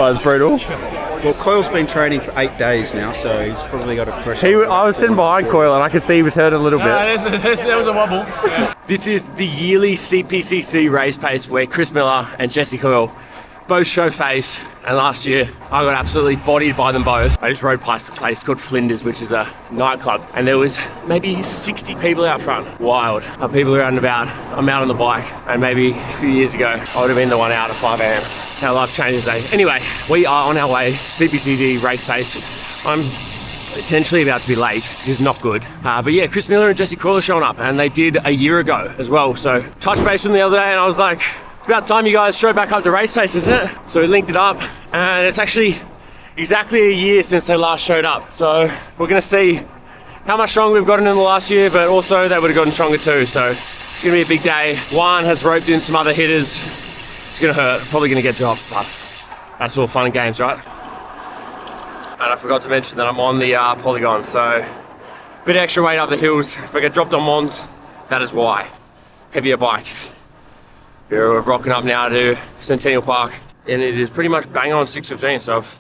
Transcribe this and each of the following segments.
Oh, it's brutal. Well, Coyle's been training for 8 days now, so he's probably got a fresh... I was sitting behind Coyle and I could see he was hurt a little bit. There was a wobble. Yeah. This is the yearly CPCC race pace where Chris Miller and Jesse Coyle both show face, and last year I got absolutely bodied by them both. I just rode past a place called Flinders, which is a nightclub, and there was maybe 60 people out front. Wild. People around and about. I'm out on the bike, and maybe a few years ago I would have been the one out at 5 a.m. How life changes, eh? Anyway, we are on our way, CPCC race pace. I'm potentially about to be late, which is not good. But yeah, Chris Miller and Jesse Coyle are showing up, and they did a year ago as well. So touched base with them the other day, and I was like, it's about time you guys show back up to race pace, isn't it? So we linked it up, and it's actually exactly a year since they last showed up. So we're gonna see how much stronger we've gotten in the last year, but also they would have gotten stronger too. So it's gonna be a big day. Juan has roped in some other hitters. It's gonna hurt, probably gonna get dropped, but that's all fun and games, right? And I forgot to mention that I'm on the polygon, so a bit of extra weight up the hills. If I get dropped on Mons, that is why. Heavier bike. We're rocking up now to Centennial Park, and it is pretty much bang on 6:15, so I've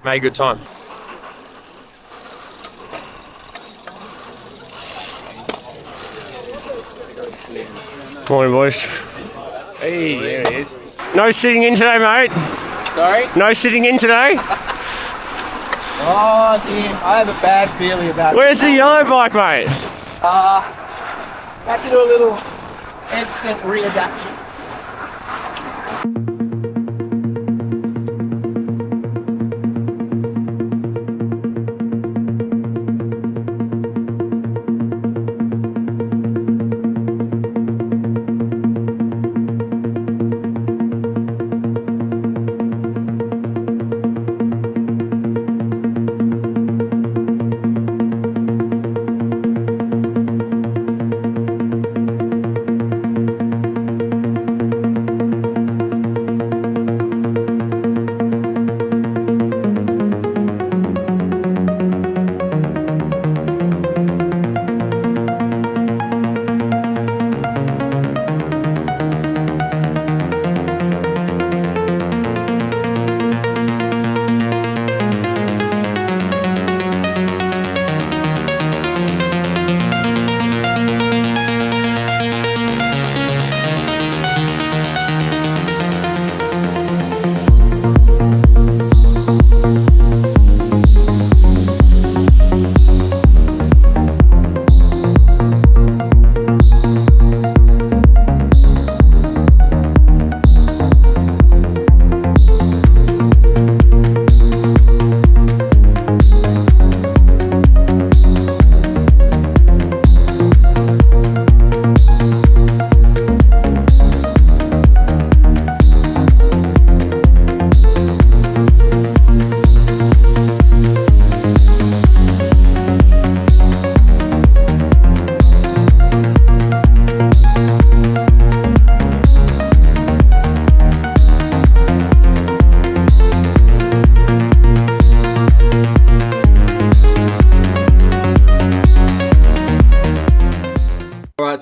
made a good time. Morning, boys. Hey, there it is. No sitting in today, mate. Sorry? No sitting in today. Oh dear, I have a bad feeling about Where's the yellow bike, mate? Had to do a little headset readaptation.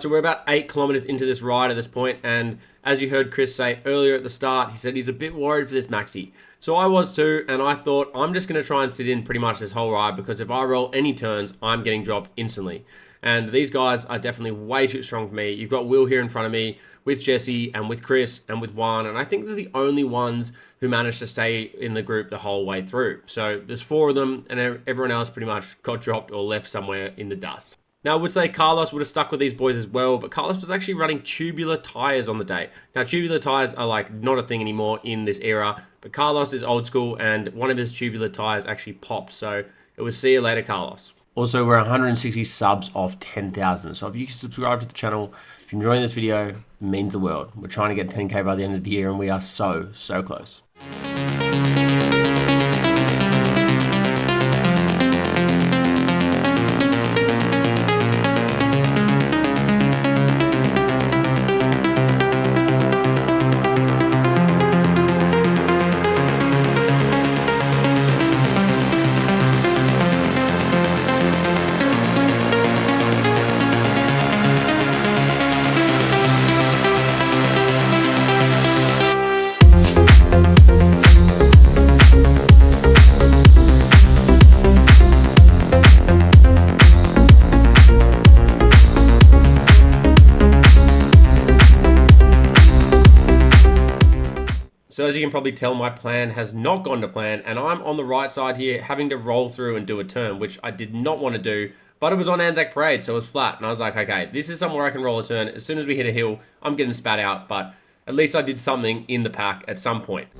So we're about 8 kilometers into this ride at this point, and as you heard Chris say earlier at the start, he said he's a bit worried for this maxi. So I was too, and I thought I'm just going to try and sit in pretty much this whole ride, because if I roll any turns, I'm getting dropped instantly. And these guys are definitely way too strong for me. You've got Will here in front of me with Jesse and with Chris and with Juan, and I think they're the only ones who managed to stay in the group the whole way through. So there's 4 of them, and everyone else pretty much got dropped or left somewhere in the dust. Now, I would say Carlos would have stuck with these boys as well, but Carlos was actually running tubular tires on the day. Now, tubular tires are like not a thing anymore in this era, but Carlos is old school, and one of his tubular tires actually popped, so it was see you later, Carlos. Also, we're 160 subs off 10,000, so if you can subscribe to the channel, if you're enjoying this video, it means the world. We're trying to get 10K by the end of the year, and we are so close. So as you can probably tell, my plan has not gone to plan, and I'm on the right side here having to roll through and do a turn, which I did not want to do, but it was on Anzac Parade, so it was flat, and I was like, okay, this is somewhere I can roll a turn. As soon as we hit a hill, I'm getting spat out, but at least I did something in the pack at some point.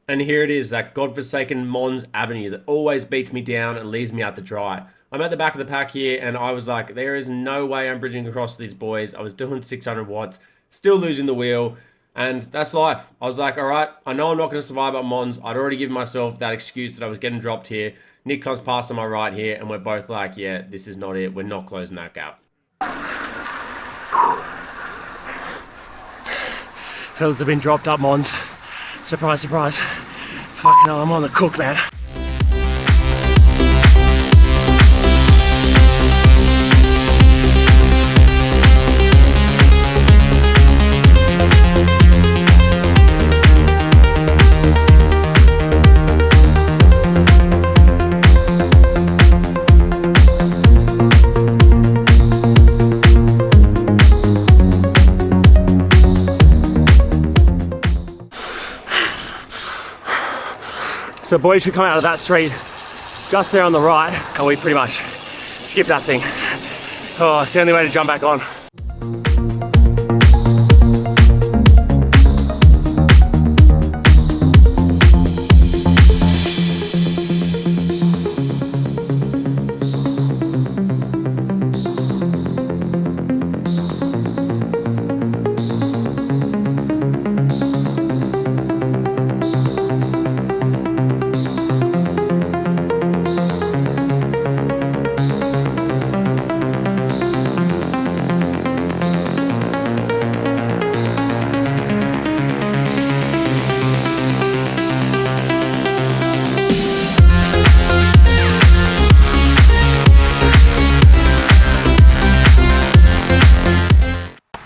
And here it is, that godforsaken Mons Avenue that always beats me down and leaves me out to dry. I'm at the back of the pack here, and I was like, there is no way I'm bridging across these boys. I was doing 600 watts, still losing the wheel, and that's life. I was like, all right, I know I'm not going to survive at Mons. I'd already given myself that excuse that I was getting dropped here. Nick comes past on my right here, and we're both like, yeah, this is not it. We're not closing that gap. Fellas have been dropped up Mons. Surprise, surprise. Fucking hell, I'm on the cook, man. So boys should come out of that street, just there on the right, and we pretty much skip that thing. Oh, it's the only way to jump back on.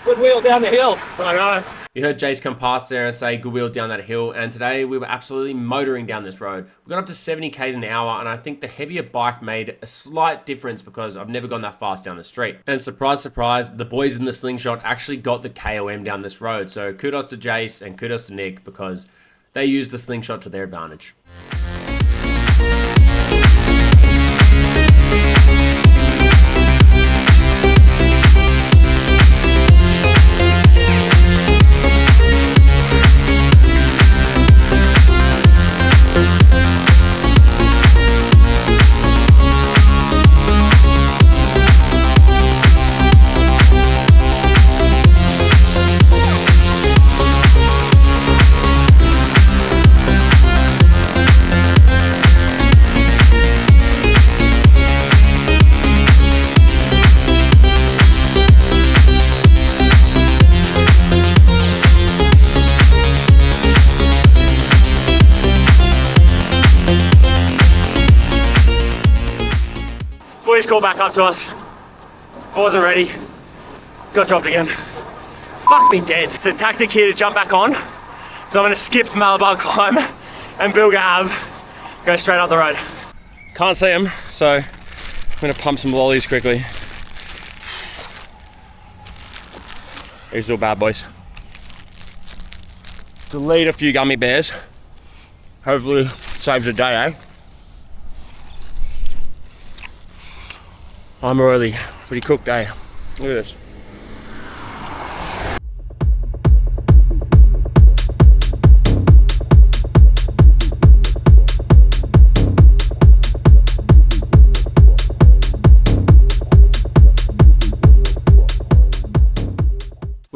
Good wheel down the hill. I know. You heard Jace come past there and say good wheel down that hill, and today we were absolutely motoring down this road. We got up to 70 k's an hour, and I think the heavier bike made a slight difference because I've never gone that fast down the street. And surprise, surprise, the boys in the slingshot actually got the KOM down this road. So kudos to Jace and kudos to Nick because they used the slingshot to their advantage. Boys called back up to us. I wasn't ready. Got dropped again. Fuck me dead. It's a tactic here to jump back on. So I'm gonna skip Malabar Climb and Bilga Ave. Go straight up the road. Can't see them, so I'm gonna pump some lollies quickly. These little bad boys. Delete a few gummy bears. Hopefully saves the day, eh? I'm early, pretty cooked day. Look at this.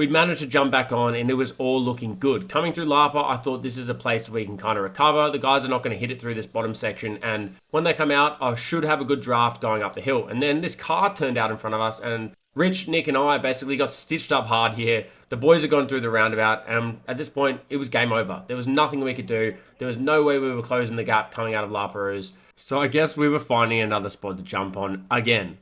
We'd managed to jump back on and it was all looking good. Coming through Lapa, I thought this is a place where we can kind of recover. The guys are not going to hit it through this bottom section, and when they come out, I should have a good draft going up the hill. And then this car turned out in front of us, and Rich, Nick and I basically got stitched up hard here. The boys had gone through the roundabout, and at this point, it was game over. There was nothing we could do. There was no way we were closing the gap coming out of La Perouse. So I guess we were finding another spot to jump on again.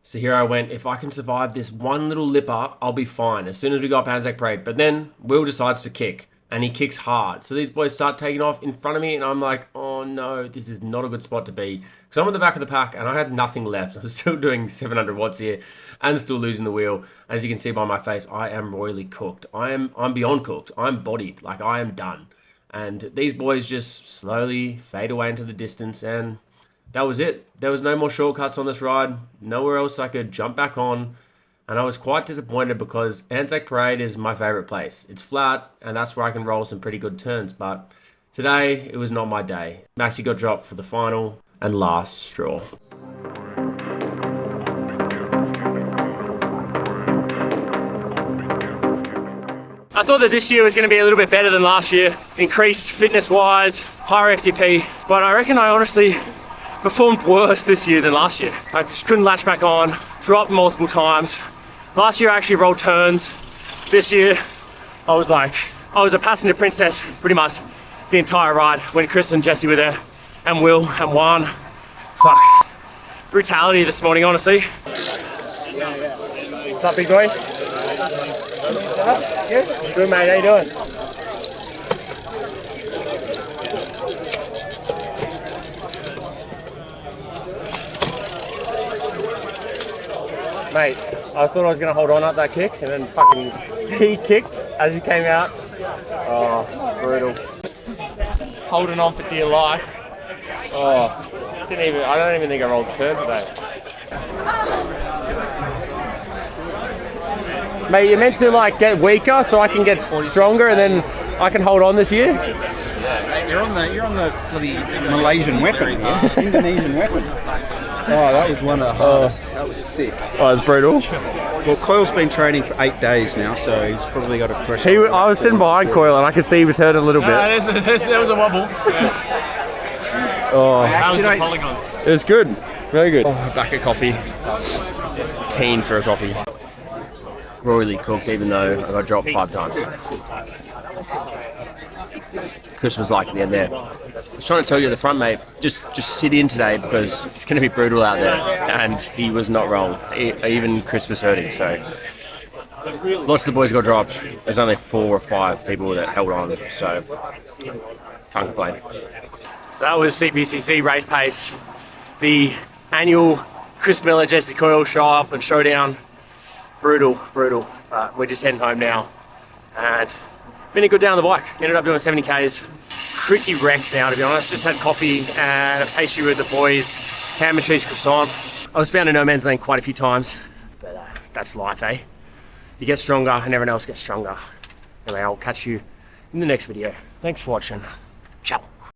So here I went, if I can survive this one little lipper, I'll be fine as soon as we got Anzac Parade. But then Will decides to kick, and he kicks hard. So these boys start taking off in front of me, and I'm like, oh no, this is not a good spot to be. Because I'm at the back of the pack, and I had nothing left. I was still doing 700 watts here, and still losing the wheel. As you can see by my face, I am royally cooked. I'm beyond cooked. I'm bodied, like I am done. And these boys just slowly fade away into the distance, and that was it. There was no more shortcuts on this ride. Nowhere else I could jump back on. And I was quite disappointed because Anzac Parade is my favourite place. It's flat, and that's where I can roll some pretty good turns. But today, it was not my day. Maxi got dropped for the final and last straw. I thought that this year was going to be a little bit better than last year. Increased fitness-wise, higher FTP. But I reckon I honestly performed worse this year than last year. I just couldn't latch back on, dropped multiple times. Last year I actually rolled turns. This year I was a passenger princess pretty much the entire ride when Chris and Jesse were there, and Will and Juan. Fuck. Brutality this morning, honestly. What's up, big boy? Good, mate. How you doing? Mate, I thought I was going to hold on at that kick, and then fucking he kicked as he came out. Oh, brutal. Holding on for dear life. Oh, I don't even think I rolled the turn today. Mate, you're meant to like get weaker so I can get stronger, and then I can hold on this year. You're on the bloody Malaysian weapon, Indonesian weapon. Oh, that was one of the hardest. That was sick. Oh, it's brutal. Well, Coyle's been training for 8 days now, so he's probably got a fresh. I was sitting behind Coyle, and I could see he was hurting a little bit. There was a wobble. Oh, That was the polygon. it was good. Very good. Back of coffee. Keen for a coffee. Royally cooked, even though I got dropped 5 times. Chris was like at the end there. I was trying to tell you, the front mate, just sit in today because it's going to be brutal out there. And he was not wrong. Even Chris was hurting, so. Lots of the boys got dropped. There's only 4 or 5 people that held on, so can't complain. So that was CPCC race pace. The annual Chris Miller, Jesse Coyle show up and showdown. Brutal. But we're just heading home now. And been a good day on the bike. Ended up doing 70 Ks. Pretty wrecked now, to be honest. Just had coffee and a pastry with the boys. Ham and cheese croissant. I was found in no man's land quite a few times. But that's life, eh? You get stronger and everyone else gets stronger. Anyway, I'll catch you in the next video. Thanks for watching.